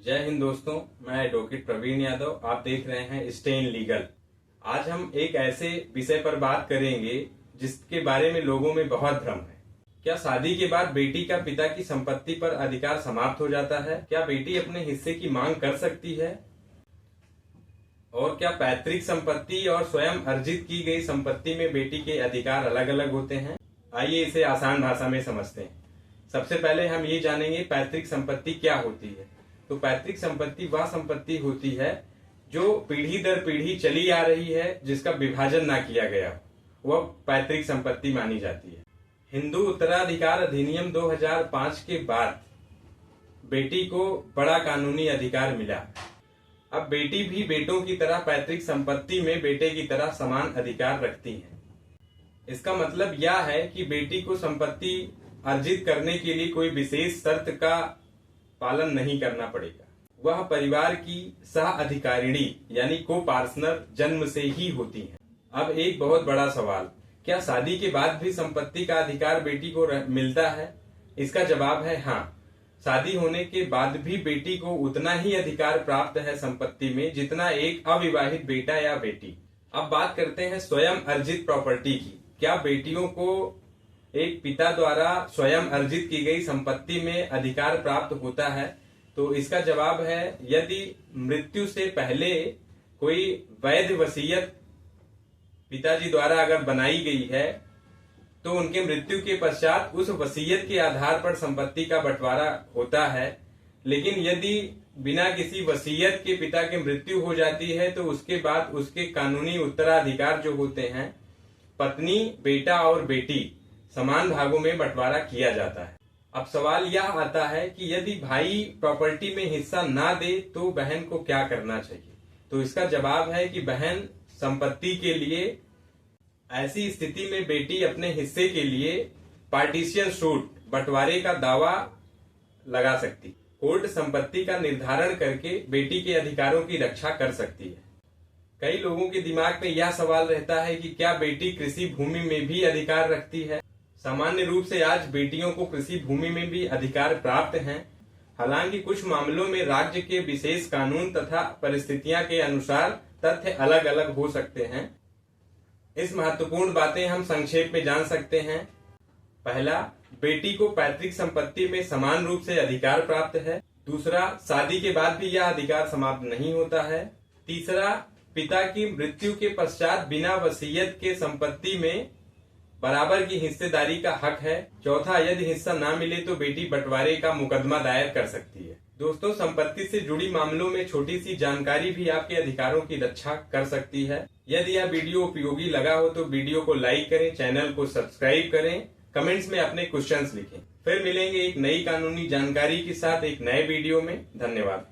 जय हिंद दोस्तों, मैं एडवोकेट प्रवीण यादव। आप देख रहे हैं स्टे इन लीगल। आज हम एक ऐसे विषय पर बात करेंगे जिसके बारे में लोगों में बहुत भ्रम है। क्या शादी के बाद बेटी का पिता की संपत्ति पर अधिकार समाप्त हो जाता है? क्या बेटी अपने हिस्से की मांग कर सकती है? और क्या पैतृक संपत्ति और स्वयं अर्जित की गई संपत्ति में बेटी के अधिकार अलग अलग होते हैं? आइए इसे आसान भाषा में समझते हैं। सबसे पहले हम ये जानेंगे पैतृक संपत्ति क्या होती है। तो पैतृक संपत्ति वह संपत्ति होती है जो पीढ़ी दर पीढ़ी चली आ रही है, जिसका विभाजन ना किया गया, वह पैतृक संपत्ति मानी जाती है। हिंदू उत्तराधिकार अधिनियम 2005 के बाद बेटी को बड़ा कानूनी अधिकार मिला। अब बेटी भी बेटों की तरह पैतृक संपत्ति में बेटे की तरह समान अधिकार रखती है। इसका मतलब यह है कि बेटी को संपत्ति अर्जित करने के लिए कोई विशेष शर्त का पालन नहीं करना पड़ेगा। वह परिवार की सह अधिकारिणी यानी को पार्टनर जन्म से ही होती है। अब एक बहुत बड़ा सवाल, क्या शादी के बाद भी संपत्ति का अधिकार बेटी को मिलता है? इसका जवाब है हाँ। शादी होने के बाद भी बेटी को उतना ही अधिकार प्राप्त है संपत्ति में जितना एक अविवाहित बेटा या बेटी। अब बात करते हैं स्वयं अर्जित प्रॉपर्टी की। क्या बेटियों को एक पिता द्वारा स्वयं अर्जित की गई संपत्ति में अधिकार प्राप्त होता है? तो इसका जवाब है यदि मृत्यु से पहले कोई वैध वसीयत पिताजी द्वारा अगर बनाई गई है तो उनके मृत्यु के पश्चात उस वसीयत के आधार पर संपत्ति का बंटवारा होता है। लेकिन यदि बिना किसी वसीयत के पिता की मृत्यु हो जाती है तो उसके बाद उसके कानूनी उत्तराधिकार जो होते हैं, पत्नी, बेटा और बेटी समान भागों में बंटवारा किया जाता है। अब सवाल यह आता है कि यदि भाई प्रॉपर्टी में हिस्सा ना दे तो बहन को क्या करना चाहिए? तो इसका जवाब है कि बहन संपत्ति के लिए ऐसी स्थिति में बेटी अपने हिस्से के लिए पार्टीशन सूट बंटवारे का दावा लगा सकती। कोर्ट संपत्ति का निर्धारण करके बेटी के अधिकारों की रक्षा कर सकती है। कई लोगों के दिमाग में यह सवाल रहता है कि क्या बेटी कृषि भूमि में भी अधिकार रखती है? सामान्य रूप से आज बेटियों को कृषि भूमि में भी अधिकार प्राप्त हैं। हालांकि कुछ मामलों में राज्य के विशेष कानून तथा परिस्थितियां के अनुसार तथ्य अलग अलग हो सकते हैं। इस महत्वपूर्ण बातें हम संक्षेप में जान सकते हैं। पहला, बेटी को पैतृक संपत्ति में समान रूप से अधिकार प्राप्त है। दूसरा, शादी के बाद भी यह अधिकार समाप्त नहीं होता है। तीसरा, पिता की मृत्यु के पश्चात बिना वसीयत के संपत्ति में बराबर की हिस्सेदारी का हक है। चौथा, यदि हिस्सा ना मिले तो बेटी बंटवारे का मुकदमा दायर कर सकती है। दोस्तों, संपत्ति से जुड़ी मामलों में छोटी सी जानकारी भी आपके अधिकारों की रक्षा कर सकती है। यदि यह वीडियो उपयोगी लगा हो तो वीडियो को लाइक करें, चैनल को सब्सक्राइब करें, कमेंट्स में अपने क्वेश्चंस लिखें। फिर मिलेंगे एक नई कानूनी जानकारी के साथ एक नए वीडियो में। धन्यवाद।